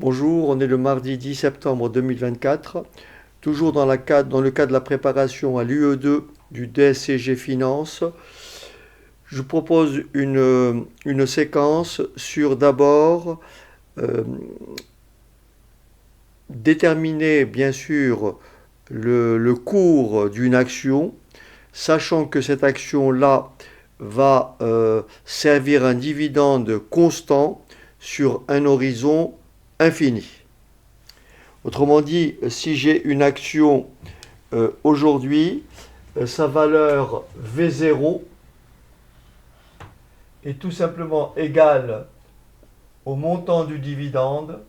Bonjour, on est le mardi 10 septembre 2024, toujours dans le cadre de la préparation à l'UE2 du DSCG Finance. Je propose une séquence sur d'abord déterminer bien sûr le cours d'une action, sachant que cette action-là va servir un dividende constant sur un horizon infini. Autrement dit, si j'ai une action aujourd'hui, sa valeur V0 est tout simplement égale au montant du dividende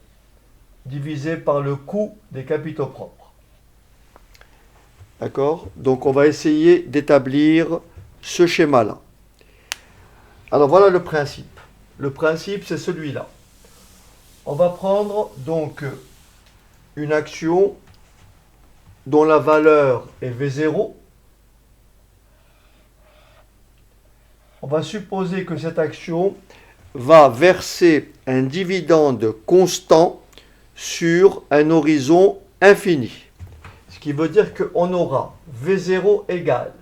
divisé par le coût des capitaux propres. D'accord? Donc on va essayer d'établir ce schéma-là. Alors voilà le principe. Le principe, c'est celui-là. On va prendre donc une action dont la valeur est V0. On va supposer que cette action va verser un dividende constant sur un horizon infini. Ce qui veut dire qu'on aura V0 égale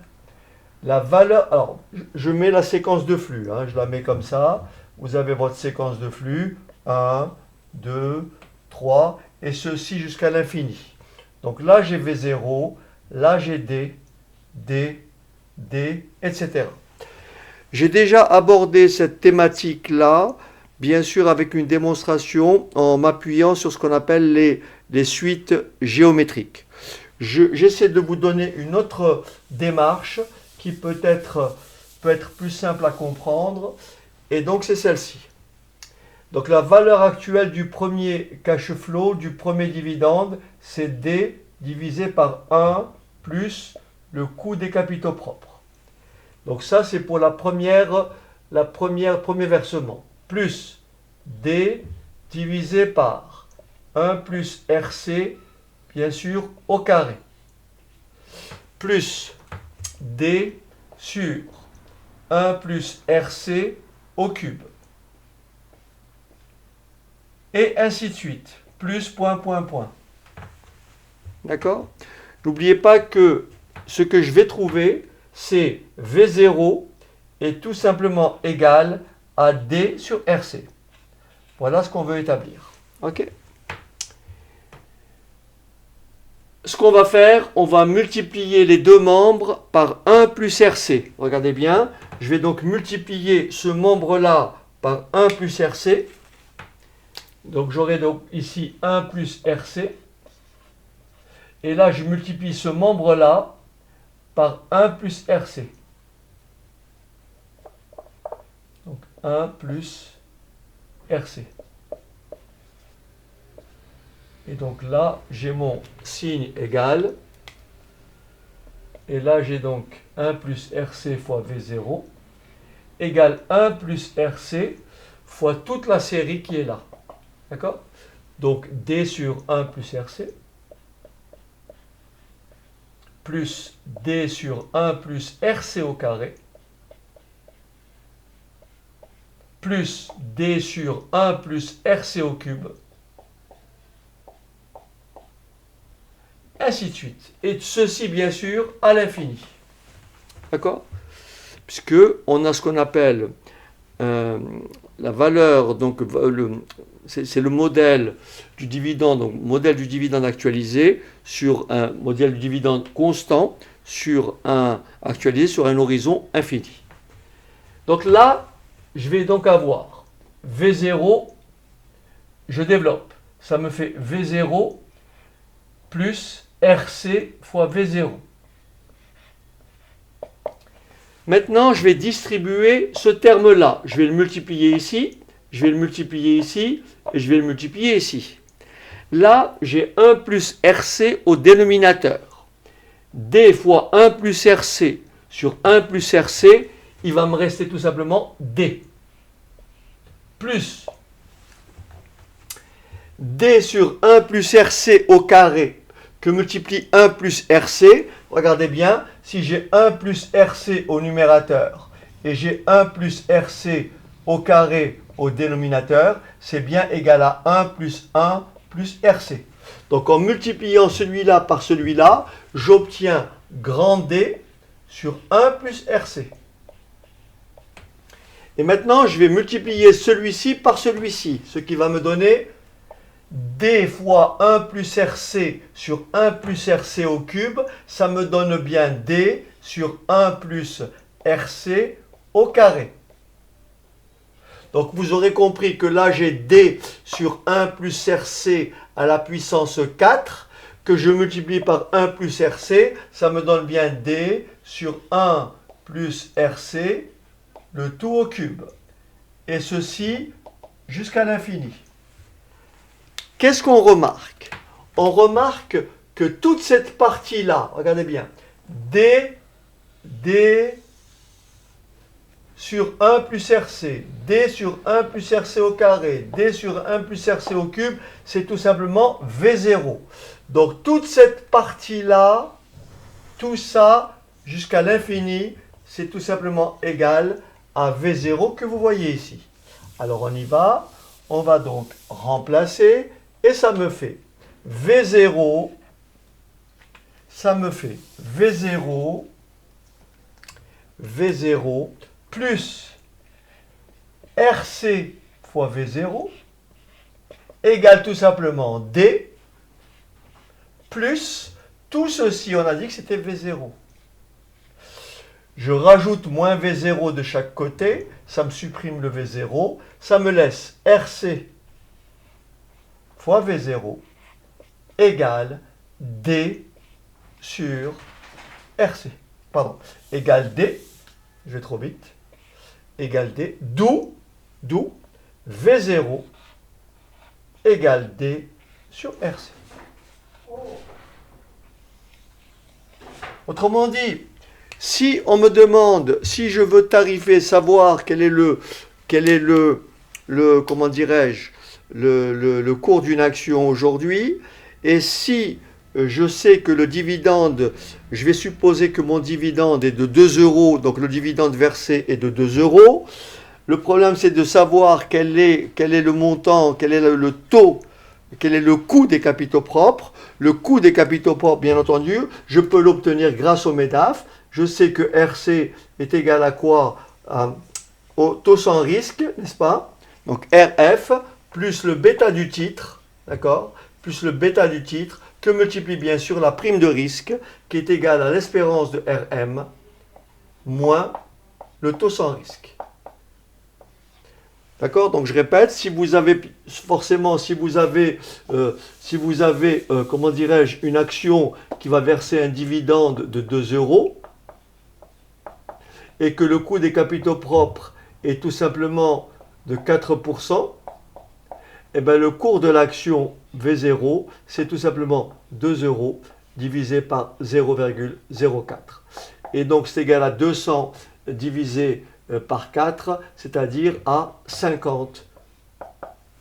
la valeur. Alors, je mets la séquence de flux, je la mets comme ça. Vous avez votre séquence de flux 1, 2, 3, et ceci jusqu'à l'infini. Donc là, j'ai V0, là, j'ai D, etc. J'ai déjà abordé cette thématique-là, bien sûr avec une démonstration en m'appuyant sur ce qu'on appelle les suites géométriques. J'essaie de vous donner une autre démarche qui peut être plus simple à comprendre, et donc c'est celle-ci. Donc la valeur actuelle du premier cash flow, du premier dividende, c'est D divisé par 1 plus le coût des capitaux propres. Donc ça, c'est pour premier versement. Plus D divisé par 1 plus RC, bien sûr, au carré. Plus D sur 1 plus RC au cube. Et ainsi de suite. Plus point. D'accord? N'oubliez pas que ce que je vais trouver, c'est V0 est tout simplement égal à D sur RC. Voilà ce qu'on veut établir. OK? Ce qu'on va faire, on va multiplier les deux membres par 1 plus RC. Regardez bien, je vais donc multiplier ce membre-là par 1 plus RC. Donc j'aurai donc ici 1 plus RC. Et là, je multiplie ce membre-là par 1 plus RC. Donc 1 plus RC. Et donc là, j'ai mon signe égal. Et là, j'ai donc 1 plus RC fois V0 égale 1 plus RC fois toute la série qui est là. D'accord? Donc D sur 1 plus RC plus D sur 1 plus RC au carré plus D sur 1 plus RC au cube, ainsi de suite. Et ceci, bien sûr, à l'infini. D'accord? Puisque on a ce qu'on appelle la valeur, donc c'est le modèle du dividende, donc modèle du dividende actualisé sur un modèle du dividende constant actualisé sur un horizon infini. Donc là, je vais donc avoir V0, je développe, ça me fait V0 plus RC fois V0. Maintenant, je vais distribuer ce terme-là. Je vais le multiplier ici, je vais le multiplier ici, et je vais le multiplier ici. Là, j'ai 1 plus RC au dénominateur. D fois 1 plus RC sur 1 plus RC, il va me rester tout simplement D. Plus D sur 1 plus RC au carré que multiplie 1 plus RC. Regardez bien, si j'ai 1 plus RC au numérateur et j'ai 1 plus RC au carré au dénominateur, c'est bien égal à 1 plus 1 plus RC. Donc en multipliant celui-là par celui-là, j'obtiens grand D sur 1 plus RC. Et maintenant, je vais multiplier celui-ci par celui-ci, ce qui va me donner D fois 1 plus RC sur 1 plus RC au cube, ça me donne bien D sur 1 plus RC au carré. Donc vous aurez compris que là j'ai D sur 1 plus RC à la puissance 4, que je multiplie par 1 plus RC, ça me donne bien D sur 1 plus RC, le tout au cube. Et ceci jusqu'à l'infini. Qu'est-ce qu'on remarque? On remarque que toute cette partie-là, regardez bien, D sur 1 plus RC, D sur 1 plus RC au carré, D sur 1 plus RC au cube, c'est tout simplement V0. Donc toute cette partie-là, tout ça, jusqu'à l'infini, c'est tout simplement égal à V0 que vous voyez ici. Alors on y va, on va donc remplacer, et ça me fait V0, ça me fait V0 plus RC fois V0 égale tout simplement D plus tout ceci, on a dit que c'était V0. Je rajoute moins V0 de chaque côté, ça me supprime le V0, ça me laisse RC fois V0 égale D sur RC. Pardon, égale D, je vais trop vite, égale D, d'où V0 égale D sur RC. Autrement dit, si on me demande, si je veux tarifer, savoir quel est le comment dirais-je, le cours d'une action aujourd'hui, et si je sais que le dividende, je vais supposer que mon dividende est de 2 euros, donc le dividende versé est de 2 euros. Le problème, c'est de savoir quel est le montant, quel est le taux, quel est le coût des capitaux propres. Le coût des capitaux propres, bien entendu, je peux l'obtenir grâce au MEDAF. Je sais que RC est égal à quoi? Au taux sans risque, n'est-ce pas? Donc RF plus le bêta du titre, d'accord? Plus le bêta du titre, que multiplie bien sûr la prime de risque, qui est égale à l'espérance de RM, moins le taux sans risque. D'accord? Donc je répète, si vous avez, comment dirais-je, une action qui va verser un dividende de 2 euros, et que le coût des capitaux propres est tout simplement de 4%, et bien le cours de l'action V0, c'est tout simplement 2 euros divisé par 0,04. Et donc c'est égal à 200 divisé par 4, c'est-à-dire à 50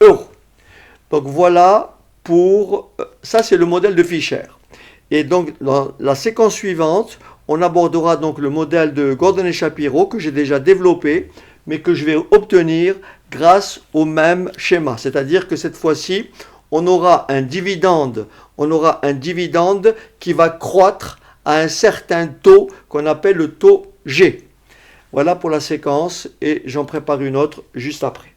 euros. Donc voilà pour... Ça c'est le modèle de Fischer. Et donc dans la séquence suivante, on abordera donc le modèle de Gordon et Shapiro que j'ai déjà développé, mais que je vais obtenir grâce au même schéma. C'est-à-dire que cette fois-ci, on aura un dividende qui va croître à un certain taux qu'on appelle le taux G. Voilà pour la séquence et j'en prépare une autre juste après.